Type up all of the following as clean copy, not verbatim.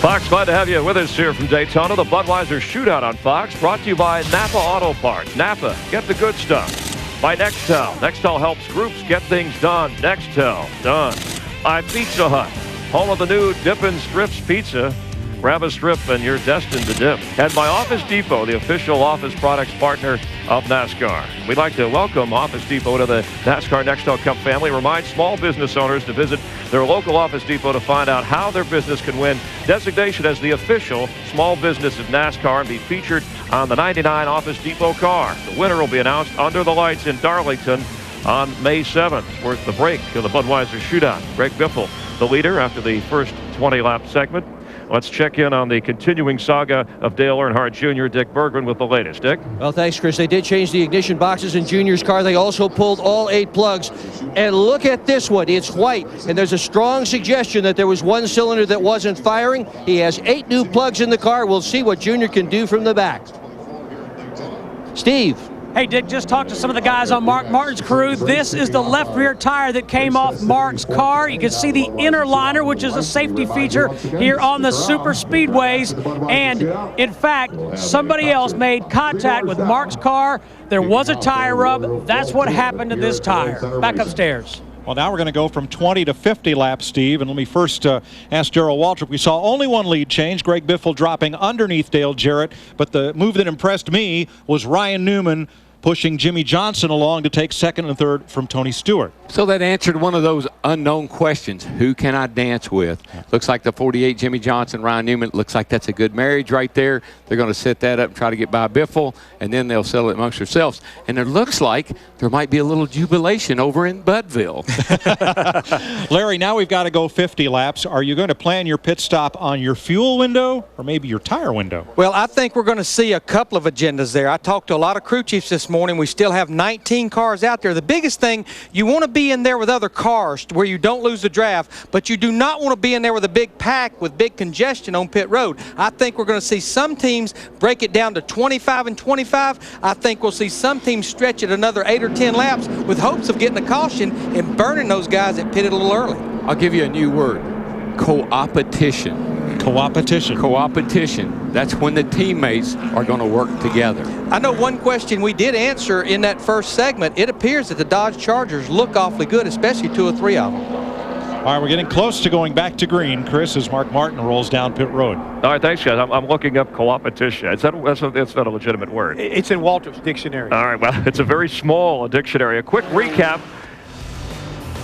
Fox, glad to have you with us here from Daytona. The Budweiser Shootout on Fox, brought to you by Napa Auto Parts. Napa, get the good stuff. By Nextel. Nextel helps groups get things done. Nextel, done. By Pizza Hut, home of the new Dippin' Strips Pizza. Grab a strip and you're destined to dip. And by Office Depot, the official office products partner of NASCAR. We'd like to welcome Office Depot to the NASCAR Nextel Cup family. Remind small business owners to visit their local Office Depot to find out how their business can win designation as the official small business of NASCAR and be featured on the '99 Office Depot car. The winner will be announced under the lights in Darlington on May 7th. We're at the break of the Budweiser Shootout. Greg Biffle, the leader after the first 20-lap segment. Let's check in on the continuing saga of Dale Earnhardt Jr. Dick Bergman with the latest. Dick? Well, thanks, Chris. They did change the ignition boxes in Junior's car. They also pulled all 8 plugs. And look at this one. It's white. And there's a strong suggestion that there was one cylinder that wasn't firing. He has 8 new plugs in the car. We'll see what Junior can do from the back. Steve. Hey, Dick, just talked to some of the guys on Mark Martin's crew. This is the left rear tire that came off Mark's car. You can see the inner liner, which is a safety feature here on the super speedways. And, in fact, somebody else made contact with Mark's car. There was a tire rub. That's what happened to this tire. Back upstairs. Well, now we're going to go from 20 to 50 laps, Steve. And let me first ask Darrell Waltrip. We saw only one lead change, Greg Biffle dropping underneath Dale Jarrett. But the move that impressed me was Ryan Newman pushing Jimmy Johnson along to take second and third from Tony Stewart. So that answered one of those unknown questions. Who can I dance with? Looks like the 48 Jimmy Johnson, Ryan Newman. Looks like that's a good marriage right there. They're going to set that up and try to get by Biffle, and then they'll settle it amongst themselves. And it looks like there might be a little jubilation over in Budville. Larry, now we've got to go 50 laps. Are you going to plan your pit stop on your fuel window or maybe your tire window? Well, I think we're going to see a couple of agendas there. I talked to a lot of crew chiefs this morning. We still have 19 cars out there. The biggest thing, you want to be in there with other cars where you don't lose the draft, but you do not want to be in there with a big pack with big congestion on pit road. I think we're going to see some teams break it down to 25 and 25. I think we'll see some teams stretch it another 8 or 10 laps with hopes of getting a caution and burning those guys that pitted a little early. I'll give you a new word. Co-opetition. Co-opetition. Co-opetition. That's when the teammates are going to work together. I know one question we did answer in that first segment. It appears that the Dodge Chargers look awfully good, especially 2 or 3 of them. All right, we're getting close to going back to green, Chris, as Mark Martin rolls down pit road. All right, thanks, guys. I'm looking up co-opetition. It's not a legitimate word. It's in Waltrip's dictionary. All right, well, it's a very small dictionary. A quick recap.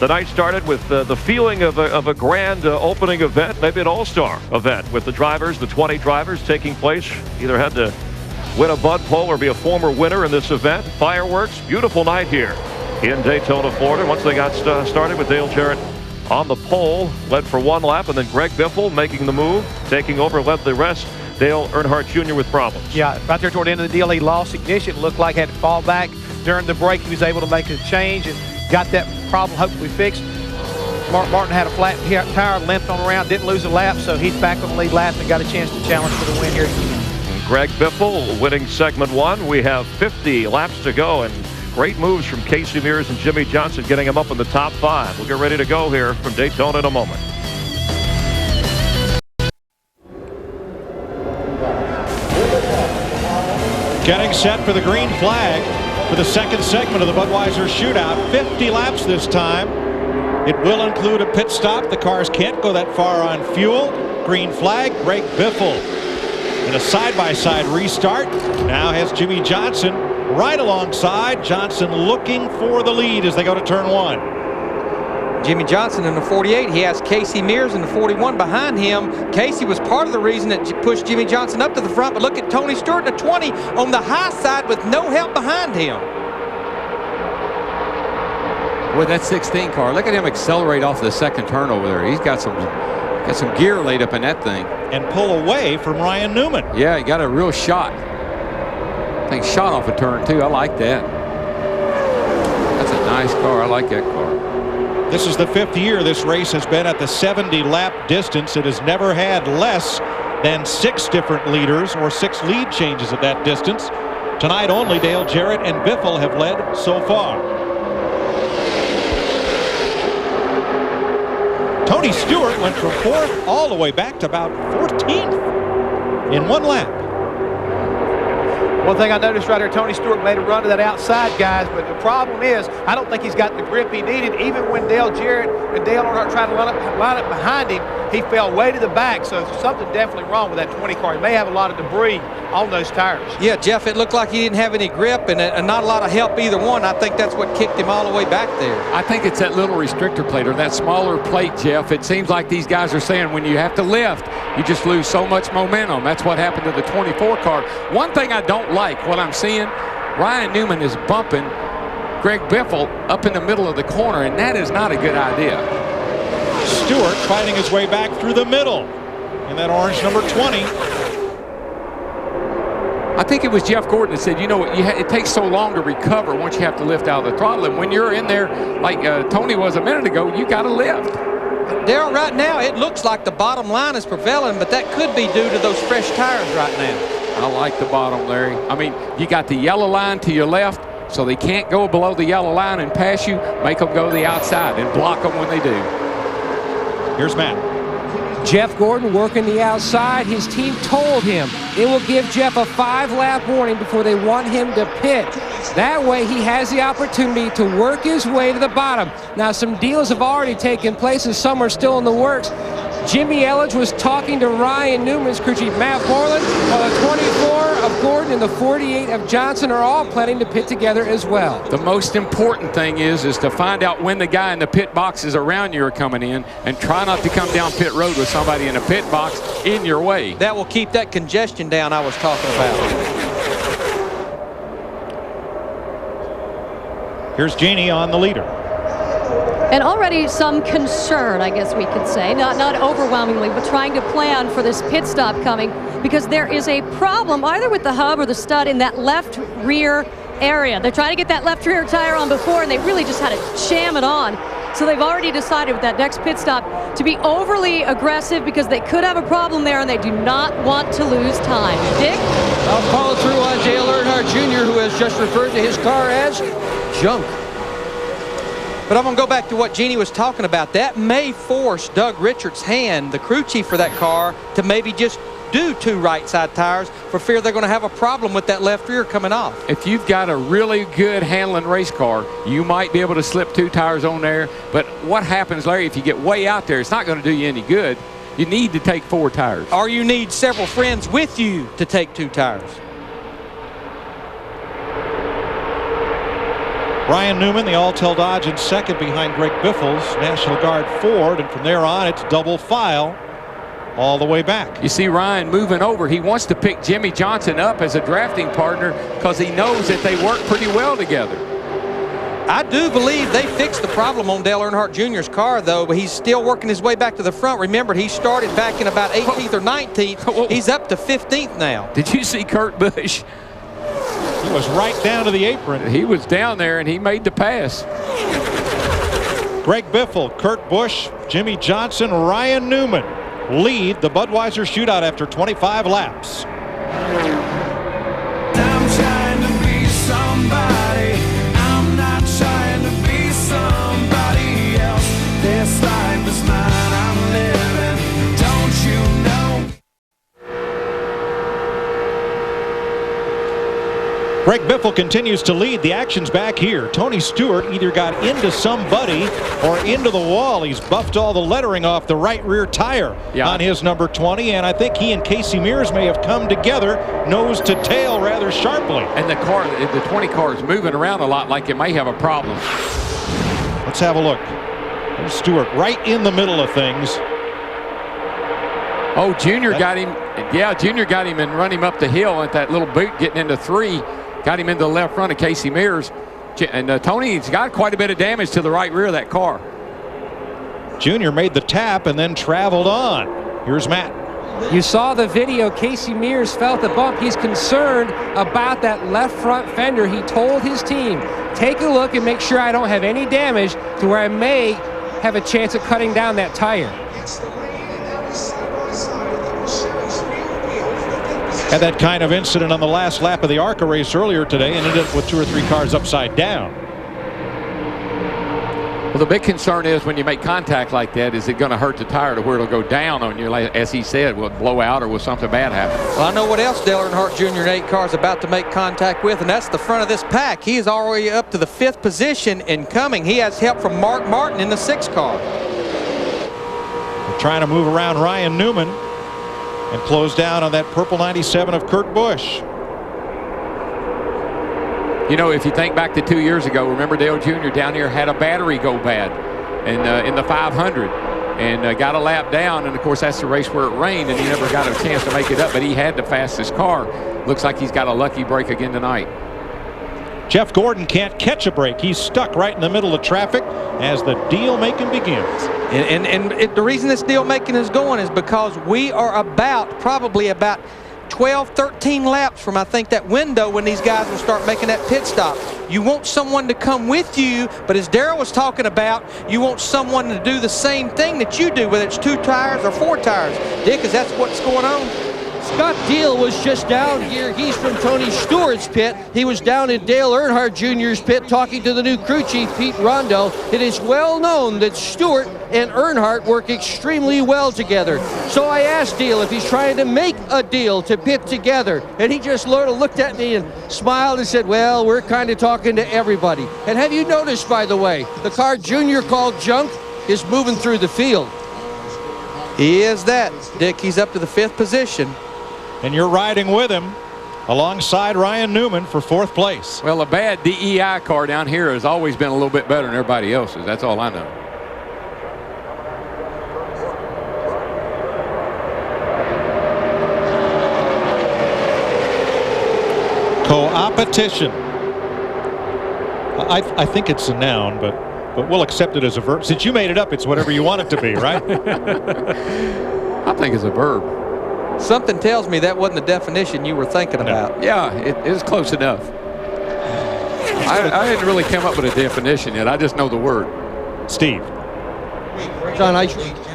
The night started with the feeling of a grand opening event, maybe an all-star event, with the drivers, the 20 drivers taking place. Either had to win a Bud Pole or be a former winner in this event. Fireworks, beautiful night here in Daytona, Florida. Once they got started with Dale Jarrett on the pole, led for 1 lap, and then Greg Biffle making the move, taking over, led the rest. Dale Earnhardt Jr. with problems. Yeah, right there toward the end of the deal, he lost ignition. Looked like he had to fall back. During the break, he was able to make a change and got that problem hopefully fixed. Mark Martin had a flat tire, limped on around, didn't lose a lap, so he's back on the lead lap and got a chance to challenge for the win here again. Greg Biffle winning segment 1. We have 50 laps to go, and great moves from Casey Mears and Jimmy Johnson getting him up in the top 5. We'll get ready to go here from Daytona in a moment. Getting set for the green flag for the second segment of the Budweiser Shootout. 50 laps this time. It will include a pit stop. The cars can't go that far on fuel. Green flag, Greg Biffle. And a side-by-side restart. Now has Jimmy Johnson right alongside. Johnson looking for the lead as they go to turn 1. Jimmy Johnson in the 48. He has Casey Mears in the 41 behind him. Casey was part of the reason that pushed Jimmy Johnson up to the front. But look at Tony Stewart in the 20 on the high side with no help behind him. Boy, that 16 car, look at him accelerate off the second turn over there. He's got some gear laid up in that thing. And pull away from Ryan Newman. Yeah, he got a real shot. I think shot off a turn, too. I like that. That's a nice car. I like that car. This is the 5th year this race has been at the 70-lap distance. It has never had less than 6 different leaders or 6 lead changes at that distance. Tonight only Dale Jarrett and Biffle have led so far. Tony Stewart went from 4th all the way back to about 14th in 1 lap. One thing I noticed right there, Tony Stewart made a run to that outside, guys, but the problem is I don't think he's got the grip he needed. Even when Dale Jarrett and Dale Earnhardt tried to line up behind him, he fell way to the back, so something definitely wrong with that 20 car. He may have a lot of debris on those tires. Yeah, Jeff, it looked like he didn't have any grip and not a lot of help either one. I think that's what kicked him all the way back there. I think it's that little restrictor plate or that smaller plate, Jeff. It seems like these guys are saying when you have to lift, you just lose so much momentum. That's what happened to the 24 car. One thing I don't like, what I'm seeing, Ryan Newman is bumping Greg Biffle up in the middle of the corner, and that is not a good idea. Stewart fighting his way back through the middle in that orange number 20. I think it was Jeff Gordon that said, you know, it takes so long to recover once you have to lift out of the throttle. And when you're in there, like Tony was a minute ago, you got to lift. Darrell, right now, it looks like the bottom line is prevailing, but that could be due to those fresh tires right now. I like the bottom, Larry. I mean, you got the yellow line to your left, so they can't go below the yellow line and pass you. Make them go to the outside and block them when they do. Here's Matt. Jeff Gordon working the outside. His team told him it will give Jeff a 5-lap warning before they want him to pit. That way he has the opportunity to work his way to the bottom. Now some deals have already taken place and some are still in the works. Jimmy Elledge was talking to Ryan Newman's crew chief Matt Borland, while the 24 of Gordon and the 48 of Johnson are all planning to pit together as well. The most important thing is to find out when the guy in the pit boxes around you are coming in, and try not to come down pit road with somebody in a pit box in your way. That will keep that congestion down I was talking about. Here's Jeannie on the leader. And already some concern, I guess we could say, not overwhelmingly, but trying to plan for this pit stop coming, because there is a problem either with the hub or the stud in that left rear area. They're trying to get that left rear tire on before, and they really just had to jam it on. So they've already decided with that next pit stop to be overly aggressive because they could have a problem there, and they do not want to lose time. Dick? I'll follow through on Dale Earnhardt Jr., who has just referred to his car as junk. But I'm going to go back to what Jeannie was talking about. That may force Doug Richards' hand, the crew chief for that car, to maybe just do 2 right side tires for fear they're going to have a problem with that left rear coming off. If you've got a really good handling race car, you might be able to slip 2 tires on there. But what happens, Larry, if you get way out there, it's not going to do you any good. You need to take 4 tires. Or you need several friends with you to take 2 tires. Ryan Newman, the Alltel Dodge, in second behind Greg Biffle's National Guard Ford, and from there on it's double file all the way back. You see Ryan moving over. He wants to pick Jimmy Johnson up as a drafting partner because he knows that they work pretty well together. I do believe they fixed the problem on Dale Earnhardt Jr.'s car, though, but he's still working his way back to the front. Remember, he started back in about 18th or 19th. He's up to 15th now. Did you see Kurt Busch? He was right down to the apron. He was down there, and he made the pass. Greg Biffle, Kurt Busch, Jimmy Johnson, Ryan Newman lead the Budweiser Shootout after 25 laps. I'm trying to be somebody. I'm not trying to be somebody else. This life is mine. I'm living. Don't you know? Greg Biffle continues to lead. The action's back here. Tony Stewart either got into somebody or into the wall. He's buffed all the lettering off the right rear tire on his number 20, and I think he and Casey Mears may have come together nose to tail rather sharply. And the car, the 20 car is moving around a lot like it may have a problem. Let's have a look. There's Stewart right in the middle of things. Oh, Junior got him. Yeah, Junior got him and run him up the hill at that little boot getting into 3. Got him into the left front of Casey Mears. And Tony's got quite a bit of damage to the right rear of that car. Junior made the tap and then traveled on. Here's Matt. You saw the video. Casey Mears felt the bump. He's concerned about that left front fender. He told his team, take a look and make sure I don't have any damage to where I may have a chance of cutting down that tire. Had that kind of incident on the last lap of the ARCA race earlier today and ended up with 2 or 3 cars upside down. Well, the big concern is when you make contact like that, is it going to hurt the tire to where it'll go down on you? Like, as he said, will it blow out or will something bad happen? Well, I know what else Dale Earnhardt Jr. and 8 car is about to make contact with, and that's the front of this pack. He is already up to the 5th position and coming. He has help from Mark Martin in the 6 car. They're trying to move around Ryan Newman and close down on that purple 97 of Kurt Busch. You know, if you think back to 2 years ago, remember Dale Jr. down here had a battery go bad in the 500 and got a lap down. And, of course, that's the race where it rained, and he never got a chance to make it up. But he had the fastest car. Looks like he's got a lucky break again tonight. Jeff Gordon can't catch a break. He's stuck right in the middle of traffic as the deal making begins. And the reason this deal making is going is because we are probably about 12, 13 laps from, I think, that window when these guys will start making that pit stop. You want someone to come with you, but as Darrell was talking about, you want someone to do the same thing that you do, whether it's 2 tires or 4 tires. Dick, is that what's going on? Scott Deal was just down here. He's from Tony Stewart's pit. He was down in Dale Earnhardt Jr.'s pit talking to the new crew chief, Pete Rondo. It is well known that Stewart and Earnhardt work extremely well together. So I asked Deal if he's trying to make a deal to pit together. And he just looked at me and smiled and said, well, we're kind of talking to everybody. And have you noticed, by the way, the car Junior called junk is moving through the field. He is that, Dick. He's up to the 5th position. And you're riding with him alongside Ryan Newman for 4th place. Well, a bad DEI car down here has always been a little bit better than everybody else's. That's all I know. Co-opetition. I think it's a noun, but we'll accept it as a verb. Since you made it up, it's whatever you want it to be, right? I think it's a verb. Something tells me that wasn't the definition you were thinking about. Yeah, it is close enough. I hadn't really come up with a definition yet. I just know the word. Steve. John,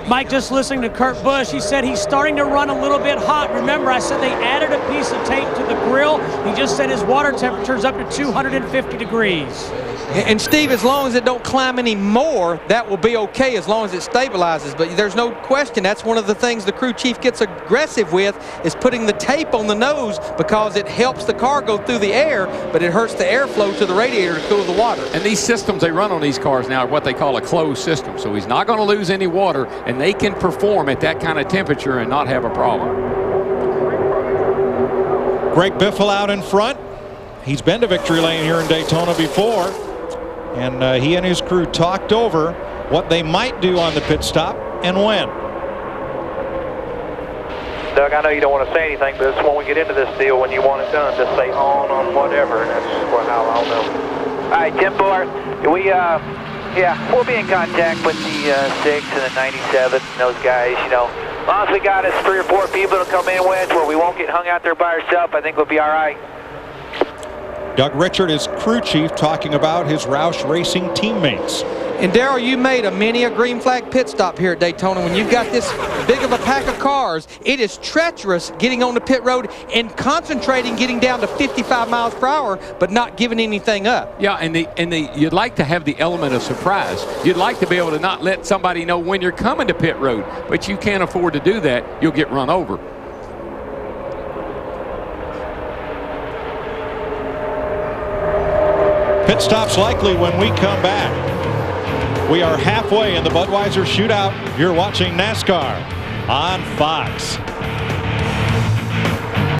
Mike, just listening to Kurt Busch, he said he's starting to run a little bit hot. Remember, I said they added a piece of tape to the grill. He just said his water temperature is up to 250 degrees. And Steve, as long as it don't climb any more, that will be okay as long as it stabilizes. But there's no question that's one of the things the crew chief gets aggressive with is putting the tape on the nose because it helps the car go through the air, but it hurts the airflow to the radiator to cool the water. And these systems they run on these cars now are what they call a closed system. So he's not going to lose any water, and they can perform at that kind of temperature and not have a problem. Greg Biffle out in front. He's been to victory lane here in Daytona before. And he and his crew talked over what they might do on the pit stop and when. Doug, I know you don't want to say anything, but it's when we get into this deal, when you want it done, just say on whatever, and that's how I'll know. All right, Tim Buller, we'll be in contact with the 6 and the 97, and those guys, you know. As long as we got us 3 or 4 people to come in with where we won't get hung out there by ourselves, I think we'll be all right. Doug Richard is crew chief talking about his Roush Racing teammates. And Darrell, you made a green flag pit stop here at Daytona. When you've got this big of a pack of cars, it is treacherous getting on the pit road and concentrating getting down to 55 miles per hour, but not giving anything up. Yeah, and you'd like to have the element of surprise. You'd like to be able to not let somebody know when you're coming to pit road, but you can't afford to do that. You'll get run over. Pit stops likely when we come back. We are halfway in the Budweiser Shootout. You're watching NASCAR on Fox.